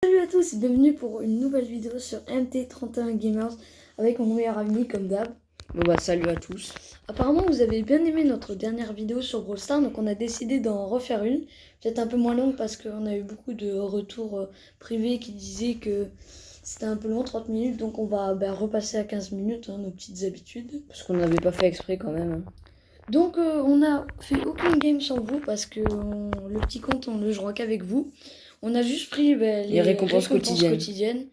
Salut à tous et bienvenue pour une nouvelle vidéo sur MT31 Gamers avec mon meilleur ami comme d'hab. Bon bah salut à tous. Apparemment vous avez bien aimé notre dernière vidéo sur Brawl Stars, donc on a décidé d'en refaire une. Peut-être un peu moins longue parce qu'on a eu beaucoup de retours privés qui disaient que c'était un peu long, 30 minutes, donc on va repasser à 15 minutes, nos petites habitudes. Parce qu'on n'avait pas fait exprès quand même. Donc on a fait aucune game sans vous parce que le petit compte on le jouera qu'avec vous. On a juste pris les récompenses quotidiennes,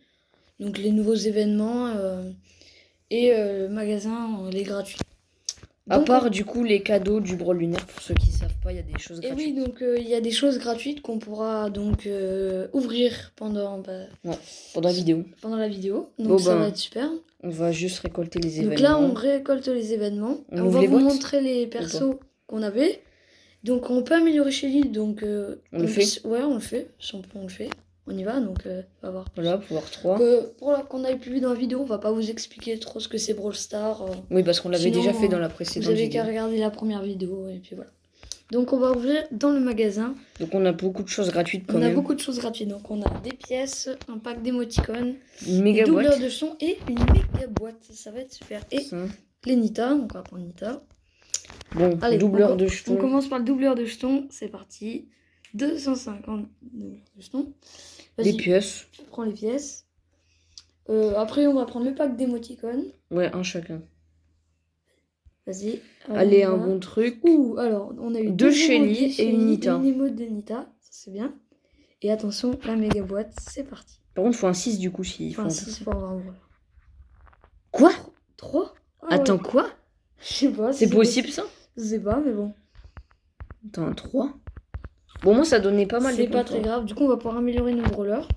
donc les nouveaux événements et le magasin, les gratuits. À part du coup les cadeaux du Brawl lunaire, pour ceux qui savent pas, il y a des choses gratuites. Et oui, donc il y a des choses gratuites qu'on pourra donc ouvrir pendant la vidéo. Pendant la vidéo, donc ça va être super. On va juste récolter les événements. Donc là on récolte les événements. On va vous montrer les persos qu'on avait. Donc on peut améliorer chez lui, donc on le fait. Ouais, on le fait, on le fait. On y va, donc on va voir. Voilà, pouvoir 3. Pour qu'on ait plus vu dans la vidéo, on va pas vous expliquer trop ce que c'est Brawl Stars. Oui, parce qu'on l'avait déjà fait dans la précédente vidéo. Vous avez qu'à regarder la première vidéo, et puis voilà. Donc on va ouvrir dans le magasin. Donc on a beaucoup de choses gratuites quand même. On a beaucoup de choses gratuites, donc on a des pièces, un pack d'émoticônes, une méga boîte, doubleur de son et une méga boîte, ça va être super. Et les Nita, donc on va prendre Nita. Bon, allez, doubleur de jetons. On commence par le doubleur de jetons, c'est parti. 250 doubleurs de jetons. Les pièces. Je prends les pièces. Après, on va prendre le pack d'émoticônes. Ouais, un chacun. Vas-y. Allez, un bon truc. Ouh, alors, on a eu deux Shelly et une Nita. Une émote de Nita, ça c'est bien. Et attention, la méga boîte, c'est parti. Par contre, il faut un 6 du coup. Il faut un 6 pour avoir un voleur. Quoi 3 Attends, quoi? Je sais pas. C'est possible ça? Je sais pas, mais bon. Attends, un 3. Bon, moi ça donnait pas mal. C'est pas très grave. Du coup, on va pouvoir améliorer nos brawlers.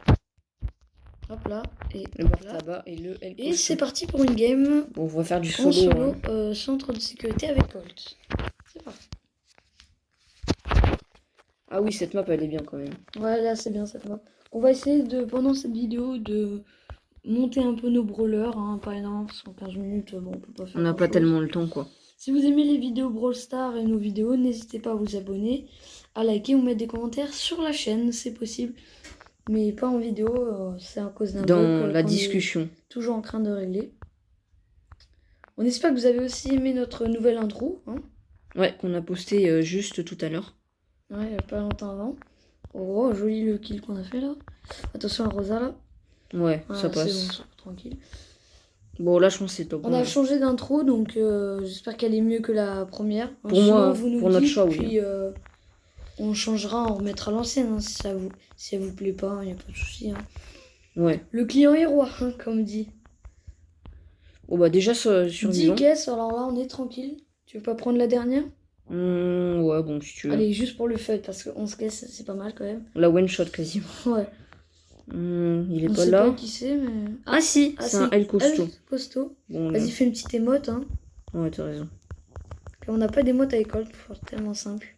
Hop là. Et le tabac et le L. Et c'est parti pour une game. Bon, on va faire du solo. Centre de sécurité avec Colt. C'est parti. Ah oui, cette map elle est bien quand même. Ouais, là c'est bien cette map. On va essayer pendant cette vidéo de monter un peu nos brawlers. Par exemple, en 15 minutes, bon, on peut pas faire. On n'a pas tellement le temps quoi. Si vous aimez les vidéos Brawl Stars et nos vidéos, n'hésitez pas à vous abonner, à liker ou mettre des commentaires sur la chaîne, c'est possible. Mais pas en vidéo, c'est à cause d'un bug. Dans la discussion. Toujours en train de régler. On espère que vous avez aussi aimé notre nouvelle intro. Ouais, qu'on a posté juste tout à l'heure. Ouais, il n'y a pas longtemps avant. Oh, joli le kill qu'on a fait là. Attention à Rosa là. Ouais, ça passe. Bon, tranquille. Bon, là je pense que c'est top. On a changé d'intro, donc j'espère qu'elle est mieux que la première. Pour moi, vous nous pour dites, notre choix, oui. Puis on changera, on remettra l'ancienne si elle vous plaît pas, il n'y a pas de souci. Ouais. Le client est roi, comme dit. Oh bah déjà sur 10 caisses, alors là on est tranquille. Tu veux pas prendre la dernière? Ouais, bon, si tu veux. Allez, juste pour le fun, parce que 11 caisses, c'est pas mal quand même. La one shot quasiment. Ouais. Il est on pas sait là. Pas qui c'est, mais... Ah si, c'est un El costaud. Bon, vas-y, fais une petite émote. Ouais, t'as raison. On n'a pas d'émote avec Colt, tellement simple.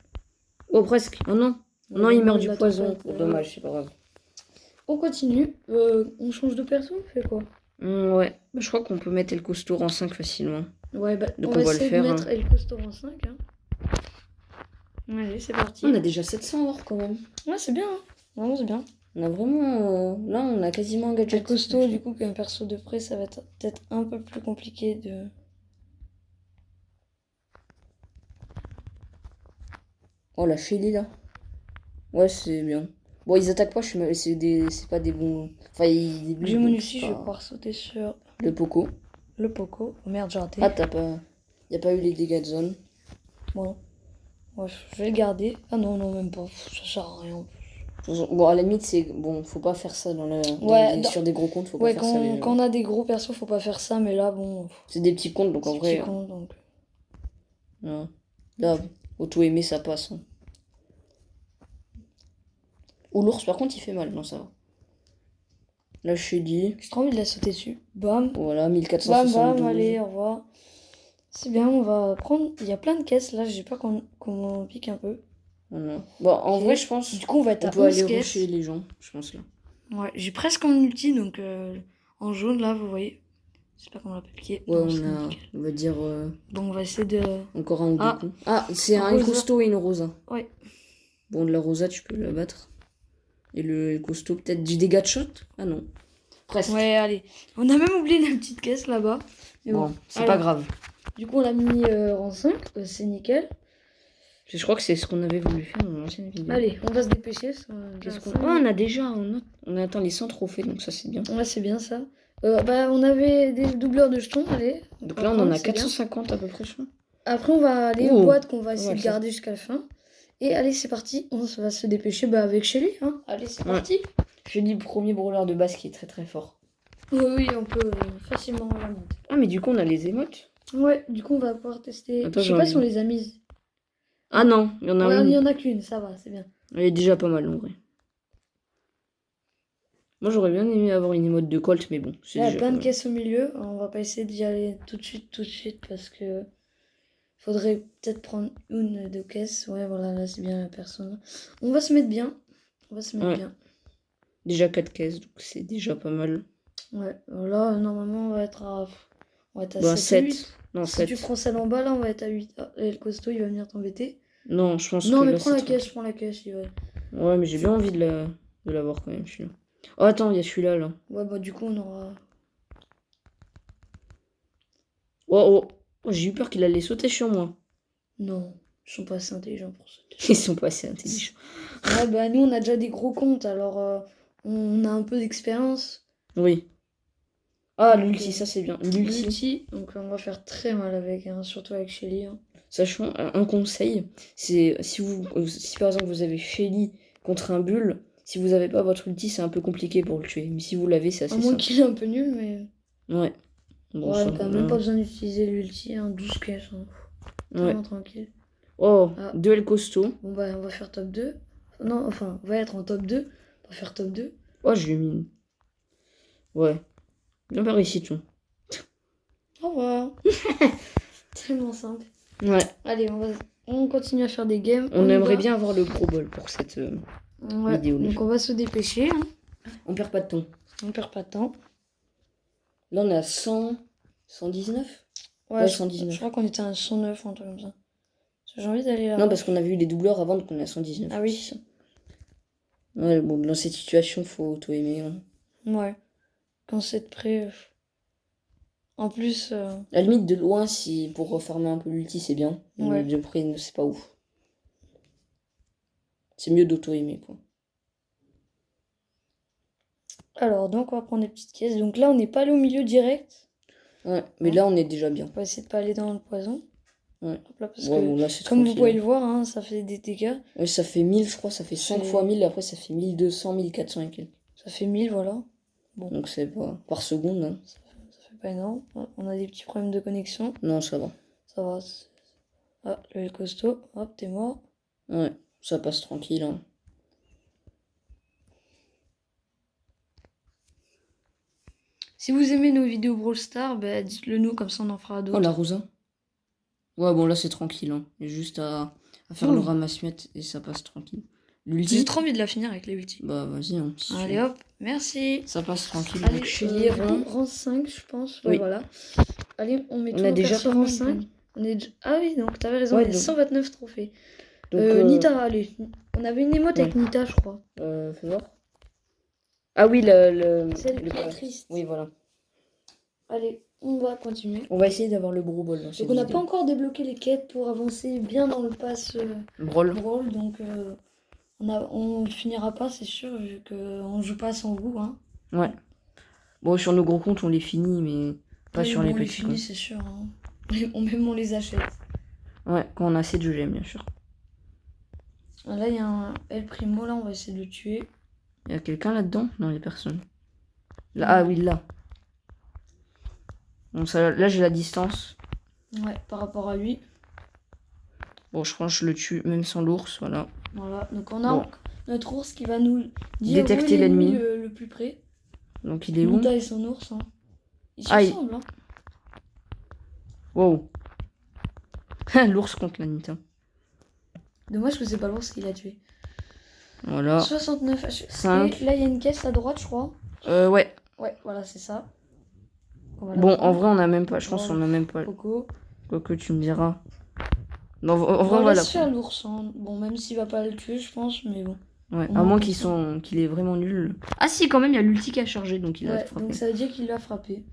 Oh, presque. Oh non. Non, il meurt du poison. Dommage, c'est pas grave. On continue. On change de perso, on fait quoi? Ouais. Je crois qu'on peut mettre El costaud en 5 facilement. Ouais, donc on va le faire. De mettre El costaud en 5. Allez, c'est parti. On a déjà 700 or quand même. Ouais, c'est bien. Vraiment, c'est bien. On a vraiment... Là, on a quasiment un gadget. El costaud, du coup, qu'un perso de près, ça va être peut-être un peu plus compliqué de... Oh, la Shelly, là. Ouais, c'est bien. Bon, ils attaquent pas, c'est pas des bons... Enfin, J'ai mon ici, je vais pouvoir sauter sur... Le Poco. Le Poco. Oh, merde, j'ai raté. Ah, t'as pas... Y a pas eu les dégâts de zone. Bon. Ouais, je vais le garder. Ah non, non, même pas. Ça sert à rien. Bon, à la limite, c'est... Bon, faut pas faire ça sur des gros comptes, faut pas faire ça. Quand on a des gros persos, faut pas faire ça, mais là, bon... C'est des petits comptes, donc en vrai... Ouais. Là, auto-aimer, ça passe. Ou l'ours, par contre, il fait mal. Non, ça va. Là, je suis dit... J'ai trop envie de la sauter dessus. Bam. Voilà, 1472. Bam, bam, allez, au revoir. C'est bien, on va prendre... Il y a plein de caisses, là, j'ai pas qu'on pique un peu. Voilà. Bon, en vrai, je pense... Du coup, on va être à 11 caisses. On peut aller rusher les gens, je pense, là. Ouais, j'ai presque en ulti, donc... en jaune, là, vous voyez. J'espère qu'on l'a pas piqué. Ouais, on va dire... Bon, on va essayer de... Encore un ou deux coups. Ah, c'est un costaud et une rosa. Ouais. Bon, de la rosa, tu peux la battre. Et le costaud, peut-être du dégât de shot? Ah non. Presque. Ouais, allez. On a même oublié la petite caisse là-bas. Mais bon, Bon, c'est allez. pas grave. Du coup, on l'a mis rang 5. C'est nickel. Je crois que c'est ce qu'on avait voulu faire dans l'ancienne vidéo. Allez, on va se dépêcher. Qu'est-ce qu'on... Oh, on a déjà... On atteint les 100 trophées, donc ça, c'est bien. Ouais, c'est bien ça. Bah, on avait des doubleurs de jetons, allez. Donc là, on en a c'est bien. 450 à peu près, je crois. Après, on va aller Oh. aux boîtes qu'on va essayer Ouais, de ça. garder jusqu'à la fin. Et allez, c'est parti. On va se dépêcher avec Shelly. Hein. Allez, c'est Ouais. parti. Je dis le premier brawler de base qui est très très fort. Oui, on peut facilement la monter. Ah, mais du coup, on a les émotes. Ouais, du coup, on va pouvoir tester. Attends, je sais j'en pas ai si on une. les a mises. Ah non, il y en a Ouais, il y une. en a qu'une, ça va, c'est bien. Elle est déjà pas mal en vrai. Moi, j'aurais bien aimé avoir une émote de Colt, mais bon, c'est Là, il y a déjà plein pas de mal. caisses au milieu. On va pas essayer d'y aller tout de suite, parce que faudrait peut-être prendre une de caisses. Ouais, voilà, là, c'est bien la personne. On va se mettre bien. On va se mettre Ouais. bien. Déjà 4 caisses, donc c'est déjà pas mal. Ouais, là, normalement, on va être à Bah, 7 ou 7. 8. Non, Si 7. tu prends celle en bas, là, on va être à 8. Ah, et le costaud, il va venir t'embêter. Non, je pense Non, que mais là, prends c'est la tranquille. caisse, prends la caisse. Ouais, Ouais, mais j'ai bien envie de l'avoir quand même, celui-là. Oh, attends, il y a celui-là, là. ouais, bah, du coup, on aura. Oh, j'ai eu peur qu'il allait sauter sur moi. Non, ils sont pas assez intelligents pour ça. Ils sont pas assez intelligents. Ouais, bah, nous, on a déjà des gros comptes, alors on a un peu d'expérience. Oui. Ah, Donc, l'ulti, ça c'est bien. L'ulti. L'ulti, donc on va faire très mal avec, hein, surtout avec Shelly. Hein. Sachant, un conseil, c'est si par exemple vous avez Shelly contre un bull, si vous avez pas votre ulti, c'est un peu compliqué pour le tuer. Mais si vous l'avez, c'est À assez moins simple. qu'il est un peu nul, mais. Ouais. Bon, Ouais, ça quand va. même pas besoin d'utiliser l'ulti, hein, 12 caisses. Hein. Ouais. Tellement tranquille. Oh, Ah. duel costaud. Bon, bah, on va faire top 2. Non, enfin, on va être en top 2. On va faire top 2. Oh, j'ai mis une. Ouais. Bien par ici, tout. Au revoir. Tellement simple. Ouais. Allez, on continue à faire des games. On y aimerait va. bien avoir le gros bol pour cette Ouais, vidéo. donc on va se dépêcher. Hein. On perd pas de temps. On perd pas de temps. Là, on est à 119. Ouais, Ouais, je 119. crois qu'on était à 109 ou un truc comme ça. J'ai envie d'aller là. Non, parce qu'on a vu les doubleurs avant, donc on est à 119. Ah oui. Ouais, bon, dans cette situation, faut auto-aimer. Hein. Ouais. Quand c'est de près. En plus. À la limite, de loin, si pour refarmer un peu l'ulti, c'est bien. Ouais. Mais de près, c'est pas ouf. C'est mieux d'auto-aimer, quoi. Alors, donc, on va prendre des petites caisses. Donc là, on n'est pas allé au milieu direct. Ouais, mais là, on est déjà bien. On va essayer de pas aller dans le poison. Ouais. Hop là, parce Ouais, que, bon, là, c'est comme vous tranquille, pouvez hein. le voir, hein, ça fait des dégâts. Ouais, ça fait 1000, je crois, ça fait 5 C'est- fois 1000, après ça fait 1200, 1400 et quelques. Ça fait 1000, voilà. Bon, Donc c'est pas par seconde, hein. ça fait pas énorme. Ah, on a des petits problèmes de connexion. Non, ça va. Ça va. Ah, le costaud. Hop, t'es mort. Ouais, ça passe tranquille, hein. Si vous aimez nos vidéos Brawl Stars, bah, dites-le nous, comme ça on en fera Oh, d'autres. la rosa. Ouais, bon, là, c'est tranquille, hein. Il y a juste à faire le ramasse-miettes et ça passe tranquille. L'ulti. J'ai trop envie de la finir avec les ultis. Bah, vas-y, hein. si tu Allez veux. hop, merci. Ça passe tranquille. Allez, Donc, Shelly, rang 5, je pense. Ouais, Oui. voilà. Allez, on met on tous a nos déjà persos pas rang mal, 5. Ah oui, donc t'avais raison, Ouais, on est donc- 129 trophées. Donc, Nita, allez. On avait une émote avec Nita, je crois. fais voir. Ah oui, le Celle le qui est pas- triste. Oui, voilà. Allez, on va continuer. On va essayer d'avoir le gros bol dans cette Donc on n'a pas vidéo. encore débloqué les quêtes pour avancer bien dans le pass Brawl. Brawl, donc on finira pas, c'est sûr, vu qu'on joue pas sans vous. Hein. Ouais. Bon, sur nos gros comptes, on les finit, mais pas Oui, sur bon, les on les petits finit, comptes. c'est sûr. Hein. Même on les achète. Ouais, quand on a assez de jeux, j'aime, bien sûr. Là, il y a un El Primo, là, on va essayer de le tuer. Il y a quelqu'un là-dedans? Non, il n'y a personne. Là, ah oui, là. Bon, ça, là, j'ai la distance. Ouais, par rapport à lui. Bon, je pense que je le tue, même sans l'ours, voilà. Voilà, donc on a Bon. notre ours qui va nous dire Détecter où est l'ennemi l'ennemi. le plus près. Donc, il est où? Nita et son ours. Hein. Ils se Ah, ressemblent. Hein. Wow. L'ours contre la Nita. Dommage que c'est pas l'ours qui l'a tué. Voilà. 69 HP. 5. Là, il y a une caisse à droite, je crois. Ouais. Ouais, voilà, c'est ça. On va la Bon, en prendre. vrai, on a même pas. Je pense qu'on a même pas. Coco. Quoique tu me diras. Non, en vrai, On on va la laisse faire l'ours. Hein. Bon, même s'il va pas le tuer, je pense, mais bon. Ouais, Au à moins moins comme ça. qu'il est vraiment nul. Ah si, quand même, il y a l'ulti qui a chargé, donc il a Ouais, frappé. donc ça veut dire qu'il l'a frappé.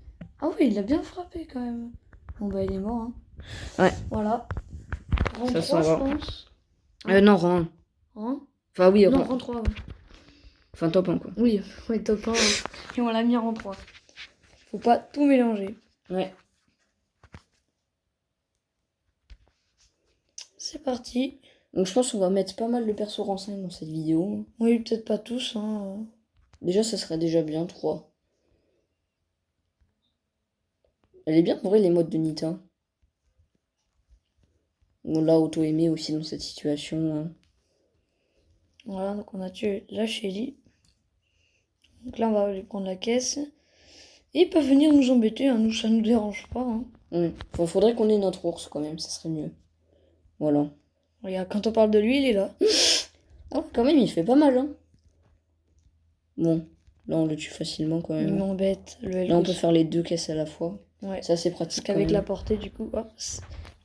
Ah oui, il l'a bien frappé quand même. Bon bah il est mort. Hein. Ouais. Voilà. Rang Ça 3 s'en je va. pense. Non, rang 1. Hein. Enfin, oui, Non, rang. rang 3. Ouais. Enfin, top 1, quoi. Oui, ouais, top 1. Et on l'a mis en rang 3. Faut pas tout mélanger. Ouais. C'est parti. Donc, je pense qu'on va mettre pas mal de persos rang 5 dans cette vidéo. Oui, peut-être pas tous. Hein. Déjà, ça serait déjà bien, 3. Elle est bien, en vrai, les modes de Nita. On l'a auto-aimé aussi dans cette situation. Hein. Voilà, donc on a tué la Shelly. Donc là, on va aller prendre la caisse. Et ils peuvent venir nous embêter, hein. Nous, ça nous dérange pas. Hein. Enfin, faudrait qu'on ait notre ours quand même, ça serait mieux. Voilà. Regarde, quand on parle de lui, il est là. Ah, quand même, il fait pas mal, hein. Bon, là, on le tue facilement quand Il même. m'embête, le Là, on peut Elgos. faire les 2 caisses à la fois. Ouais. C'est assez Parce pratique. qu'avec quand la même. portée, du coup, hop,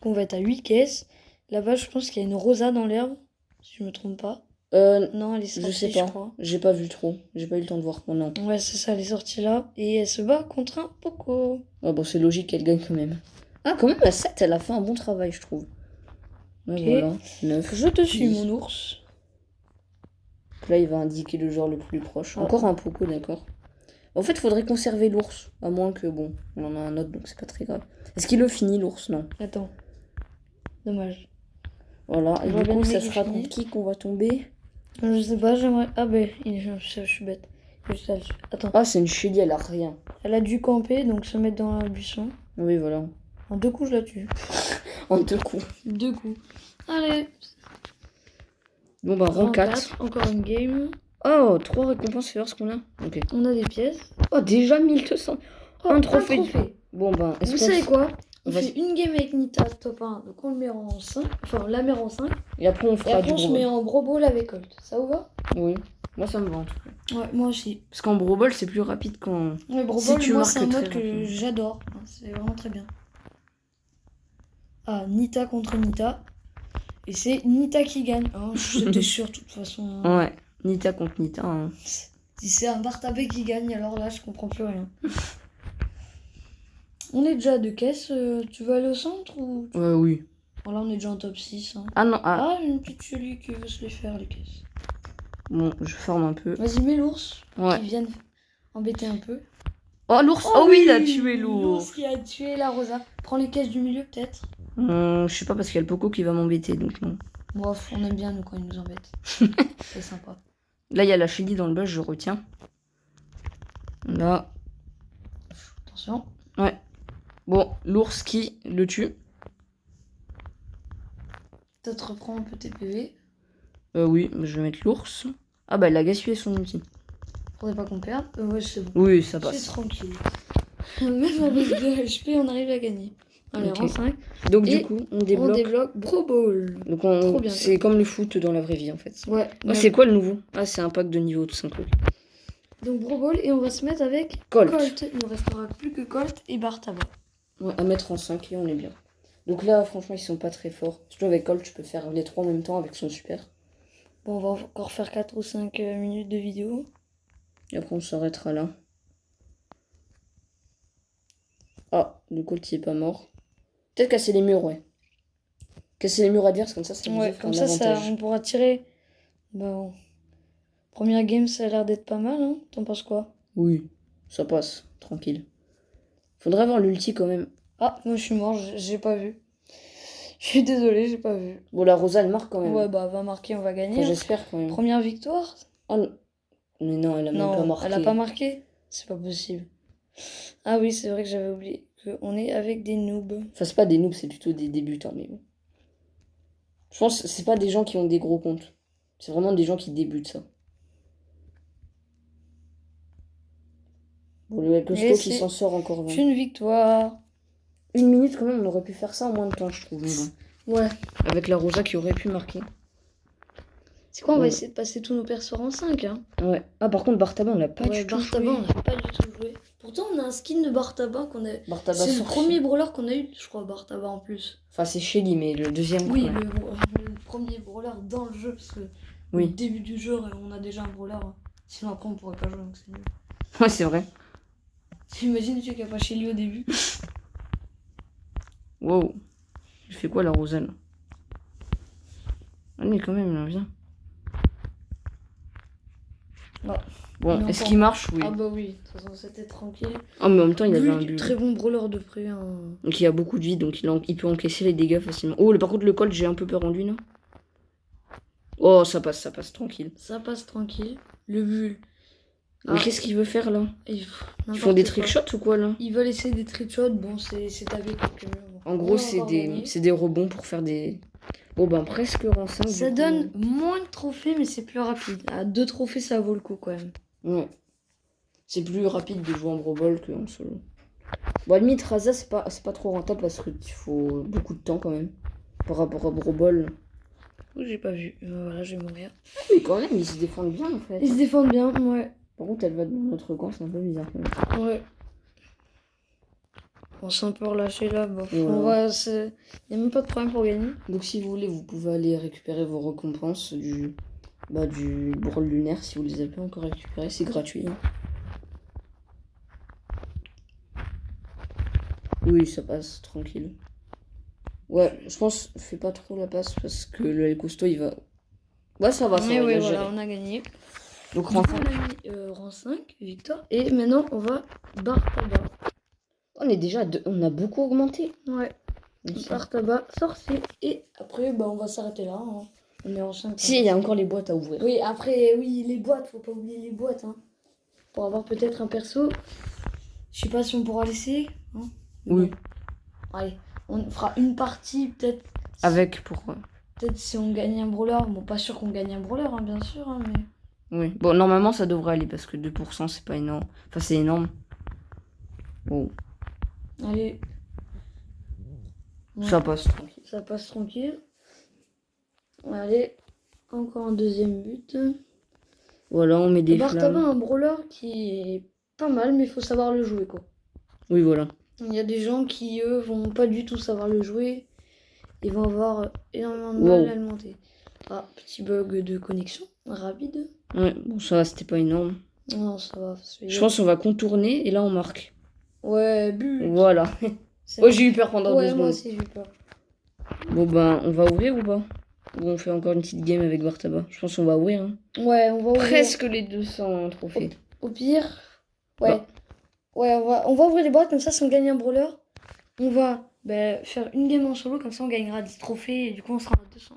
on va être à 8 caisses. Là-bas, je pense qu'il y a une rosa dans l'herbe, si je me trompe pas. Non, elle est sortie, Je sais pas. crois. J'ai pas vu trop. J'ai pas eu le temps de voir. Oh, non. Ouais, c'est ça, elle est sortie là. Et elle se bat contre un Poco. Ah, bon, c'est logique qu'elle gagne quand même. Ah, quand même, à 7, elle a fait un bon travail, je trouve. Ouais, Ok. voilà. 9. Je te suis, 10. mon ours. Là, il va indiquer le genre le plus proche. Ah. Encore un Poco, d'accord. En fait, faudrait conserver l'ours. À moins que, bon, on en a un autre, donc c'est pas très grave. Est-ce qu'il le finit, l'ours? Non. Attends. Dommage. Voilà. Et J'aurais du bien coup, aimé ça qu'il sera finisse. contre qui qu'on va tomber? Je sais pas, j'aimerais. Ah, ben, je suis bête. Juste là-dessus. Attends. Ah, c'est une Shelly, elle a rien. Elle a dû camper, donc se mettre dans le buisson. Oui, voilà. En 2 coups, je la tue. En 2 coups. 2 coups. Allez. Bon, bah, rang Rang 4. 4, encore une game. Oh, 3 récompenses, fais voir ce qu'on a. Ok. On a des pièces. Oh, déjà 1200. Oh, Un trophée. trophée. Bon, ben, est-ce Vous qu'on savez quoi? on On va- fait une game avec Nita top 1, donc on le met en 5. Enfin, on la met en 5. Et après, on Et fera après, du on se Brawl. met en Brawl Ball avec Colt. Ça vous va? Oui. Moi, ça me va en tout cas. Ouais, moi aussi. Parce qu'en Brawl Ball, c'est plus rapide quand. Ouais, Brawl Si Ball, tu moi, marques c'est un très mode que rapidement. j'adore. C'est vraiment très bien. Ah, Nita contre Nita. Et c'est Nita qui gagne. Hein, c'était sûr, de toute façon. Ouais. Nita contre Nita. Hein. Si c'est un Bartabé qui gagne, alors là, je comprends plus rien. On est déjà à 2 caisses. Tu veux aller au centre ou... Oui. Bon, là, on est déjà en top 6. Hein. Ah non, ah. Ah, une petite chérie qui veut se les faire, les caisses. Bon, je forme un peu. Vas-y, mets l'ours. Ouais. Qui vienne embêter un peu. Oh, l'ours. Oh, oui, il a tué l'ours. L'ours qui a tué la Rosa. Prends les caisses du milieu, peut-être. Je sais pas parce qu'il y a le Poco qui va m'embêter, donc non. Bref, on aime bien, nous, quand ils nous embêtent. C'est sympa. Là, il y a la Shelly dans le bush, je retiens. Là. Attention. Ouais. Bon, l'ours qui le tue. Peut-être reprends un peu tes PV. Oui, je vais mettre l'ours. Ah bah, elle a gaspillé son ulti. Faudrait pas qu'on perde. Ouais, c'est bon. Oui, ça C'est passe. tranquille. Même avec 2 HP, on arrive à gagner. Allez, Ok. rang 5. Donc, Et du coup, on On débloque. débloque Brawl Ball. Donc, Trop bien. c'est comme le foot dans la vraie vie, en fait. Ouais. Ah, c'est quoi le nouveau? Ah, c'est un pack de niveau, tout simplement. Donc Brawl Ball, et on va se mettre avec Colt. Il nous restera plus que Colt et Bartaba. Ouais, à mettre en 5 et on est bien. Donc là, franchement, ils sont pas très forts. Surtout avec Colt, tu peux faire les 3 en même temps avec son super. Bon, on va encore faire 4 ou 5 minutes de vidéo. Et après, on s'arrêtera là. Ah, le Colt, il est pas mort. Peut-être casser les murs, ouais. Casser les murs adverses, comme ça nous Ouais, offre comme un ça, avantage. on pourra tirer. Bon. Première game, ça a l'air d'être pas mal, hein. T'en penses quoi? Oui, ça passe, tranquille. Faudrait avoir l'ulti quand même. Ah, moi je suis mort, j'ai pas vu. Je suis désolée, j'ai pas vu. Bon, la Rosa, elle marque quand même. Ouais, bah, va marquer, on va gagner. Enfin, Hein. j'espère quand même. Première victoire? Oh, non. Mais non, elle a même pas Non, marqué. elle a pas marqué? C'est pas possible. Ah oui, c'est vrai que j'avais oublié qu'on est avec des noobs. Enfin, c'est pas des noobs, c'est plutôt des débutants, mais bon. Je pense que c'est pas des gens qui ont des gros comptes. C'est vraiment des gens qui débutent, ça. Bon, le Et Costo qui c'est s'en sort encore 20. une victoire. 1 minute quand même, on aurait pu faire ça en moins de temps, je trouve. mais bon. Ouais. Avec la Rosa qui aurait pu marquer. C'est quoi, on va Ouais. essayer de passer tous nos persos en 5, hein. Ouais. Ah, par contre, Bartaba, on l'a pas Ouais, du tout Bartaba, joué. on n'a pas du tout joué. Pourtant, on a un skin de Bartaba qu'on a. Bartaba C'est le sorti. premier brawler qu'on a eu, je crois, Bartaba en plus. Enfin, c'est Shelly, mais le deuxième. Oui, ouais. le premier brawler dans le jeu, parce que au Oui. début du jeu, on a déjà un brawler. Sinon, après, on pourrait pas jouer, donc c'est nul. Ouais, c'est vrai. T'imagines celui qui a pas chez lui au début? Wow. Il fait quoi la Rosa là? Ah mais quand même, là, viens. Ouais. Bon, Mais est-ce encore- qu'il marche? Oui. Ah bah oui, de toute façon, c'était tranquille. Ah, mais en même temps, il avait un Lui, but. très bon brawler de près. Hein. Donc il a beaucoup de vie, donc il peut encaisser les dégâts facilement. Oh, par contre, le Colt, j'ai un peu peur en lui, là. Oh, ça passe, tranquille. Ça passe tranquille. Le bulle. Mais qu'est-ce qu'il veut faire, là? Ils font N'importe des quoi. trickshots ou quoi, là? Ils veulent essayer des trickshots. Bon, c'est taper quelques murs. Bon. En On gros, va encore gagner. c'est des rebonds pour faire des... Bon, ben, presque rang 5. Ça du coup. donne moins de trophées, mais c'est plus rapide. À 2 trophées, ça vaut le coup quand même. Ouais. C'est plus rapide de jouer en Brawl Ball qu'en solo. Bon, à la limite, Raza, c'est pas trop rentable parce qu'il faut beaucoup de temps quand même. Par rapport à Brawl Ball. Oh, j'ai pas vu. Voilà, je vais mourir. Mais quand même, ils se défendent bien en fait. Ils se défendent bien, ouais. Par contre, elle va dans notre camp, c'est un peu bizarre quand même. Ouais. On s'est un peu relâché là. Bon, Voilà. on va. Il n'y a même pas de problème pour gagner. Donc, si vous voulez, vous pouvez aller récupérer vos récompenses du Brawl lunaire si vous les avez pas encore récupérées. C'est gratuit. Hein. Oui, ça passe tranquille. Ouais, je pense, fais pas trop la passe parce que le costaud il va. Ouais, ça va, ça Mais va. oui, il a voilà, géré. on a gagné. Donc, Du coup, on a mis rang 5, victoire. Et maintenant, on va bar tabac. on est déjà on a beaucoup augmenté. Ouais. Bar tabac, sorcier. Et après, bah, on va s'arrêter là. Hein. On est en 5. Si, il y a encore les boîtes à ouvrir. Oui, après, oui, les boîtes, faut pas oublier les boîtes. Hein. Pour avoir peut-être un perso. Je sais pas si on pourra laisser. Hein. Oui. Bon. Allez, on fera une partie, peut-être. Avec pourquoi? Peut-être si on gagne un brawler. Bon, pas sûr qu'on gagne un brawler, hein, bien sûr. Hein, mais... Oui. Bon, normalement, ça devrait aller parce que 2%, c'est pas énorme. Enfin, c'est énorme. Bon. Allez. Ouais. Ça passe tranquille. Ça passe tranquille. Allez, encore un deuxième but. Voilà, on met des Bar tabac, flammes. un brawler qui est pas mal, mais il faut savoir le jouer, quoi. Oui, voilà. Il y a des gens qui, eux, vont pas du tout savoir le jouer. Ils vont avoir énormément de Wow. mal à le monter. Ah, petit bug de connexion, rapide. Ouais, bon, ça va, c'était pas énorme. Non, ça va. Je pense qu'on va contourner et là, on marque. Ouais, but. Voilà. C'est Oh, bon. j'ai eu peur pendant 2 Ouais, secondes. moi aussi, j'ai eu peur. Bon, ben, on va ouvrir ou pas? Ou on fait encore une petite game avec Bar tabac? Je pense qu'on va ouvrir. Hein. Ouais, on va ouvrir. Presque les 200 trophées. Au pire, ouais. Bah. Ouais, on va ouvrir les boîtes, comme ça, si on gagne un brawler, on va faire une game en solo, comme ça, on gagnera 10 trophées, et du coup, on sera à 200.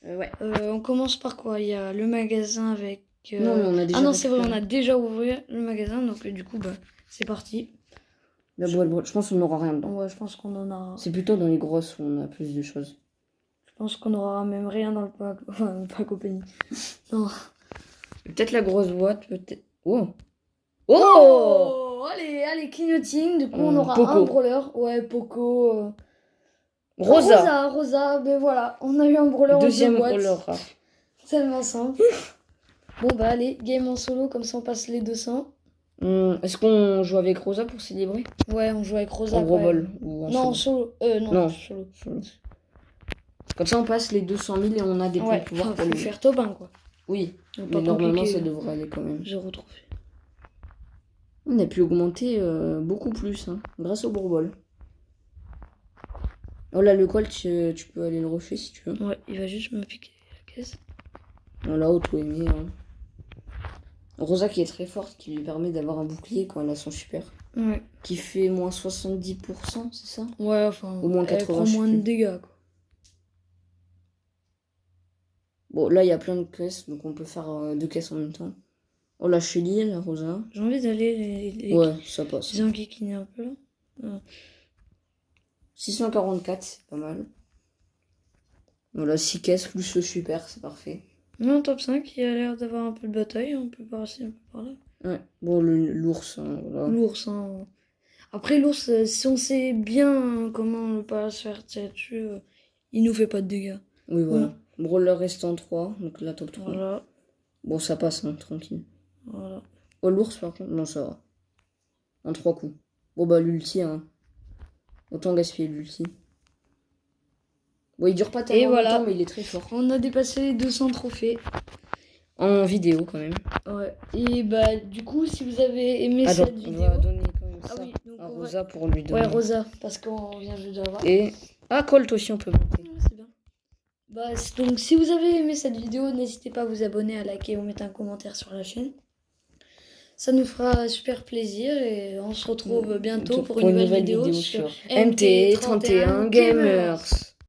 Ouais. On commence par quoi? Il y a le magasin avec... Non, mais on a déjà Ah non, c'est vrai, on récupéré. a déjà ouvert le magasin, donc du coup, c'est parti. La boîte, je pense qu'on n'aura rien dedans. Ouais, je pense qu'on en a... C'est plutôt dans les grosses où on a plus de choses. Je pense qu'on aura même rien dans le pack, enfin, le pack opening. Non. Peut-être la grosse boîte, peut-être. Oh! Oh, allez, clignoting, du coup, on aura Poco. un brawler. Ouais, Poco... Rosa! Rosa, ben voilà, on a eu un brawler en Deuxième deux boîtes. brawler rare. Tellement simple. Bon bah allez, game en solo, comme ça on passe les 200. Est-ce qu'on joue avec Rosa pour célébrer? Ouais, on joue avec Rosa. En gros quand ball même. ou en Non, en solo? solo. Non, Non. solo. Comme ça, on passe les 200 000 et on a des points Ouais, de pouvoir faut pour le faire top 1 quoi. Oui, Donc, mais pas normalement, compliqué. ça devrait aller quand même. Zéro trophée. On a pu augmenter beaucoup plus, hein, grâce au bourbol. Oh là, le Colt, tu peux aller le rusher si tu veux. Ouais, il va juste me piquer la caisse. On l'a auto-aimé. Hein. Rosa qui est très forte, qui lui permet d'avoir un bouclier quand elle a son super. Ouais. Qui fait moins 70%, c'est ça? Ouais, enfin, Au moins elle 80, prend je sais moins de plus. dégâts quoi. Bon, là, il y a plein de caisses, donc on peut faire 2 caisses en même temps. Oh, la Shelly, la Rosa. J'ai envie d'aller Ouais, ça passe. les enquiquiner un peu là. Ouais. 644, c'est pas mal. Voilà, 6 caisses plus le super, c'est parfait. Non, top 5, il a l'air d'avoir un peu de bataille, un peu par-ci, un peu par-là. Ouais, bon, l'ours, hein, voilà. L'ours, hein. Après, l'ours, si on sait bien comment ne pas se faire tirer dessus, il nous fait pas de dégâts. Oui, voilà. Brawler reste en 3, donc la top 3. Voilà. Bon, ça passe, hein, tranquille. Voilà. Oh, l'ours, par contre, non, ça va. En 3 coups. Bon, bah, l'ulti, hein. Autant gaspiller l'ulti. Bon, il dure pas tellement voilà. longtemps, mais il est très fort. On a dépassé les 200 trophées. En vidéo, quand même. Ouais. Et bah, du coup, si vous avez aimé Attends, cette on vidéo. va donner quand même Ah ça oui, donc à on va- Rosa pour lui donner. Ouais, Rosa, parce qu'on vient juste de l'avoir. Et... Ah, Colt aussi, on peut monter. Ouais, c'est bien. Bah, donc, si vous avez aimé cette vidéo, n'hésitez pas à vous abonner, à liker ou mettre un commentaire sur la chaîne. Ça nous fera super plaisir et on se retrouve bientôt pour une nouvelle vidéo sur MT31 Gamers.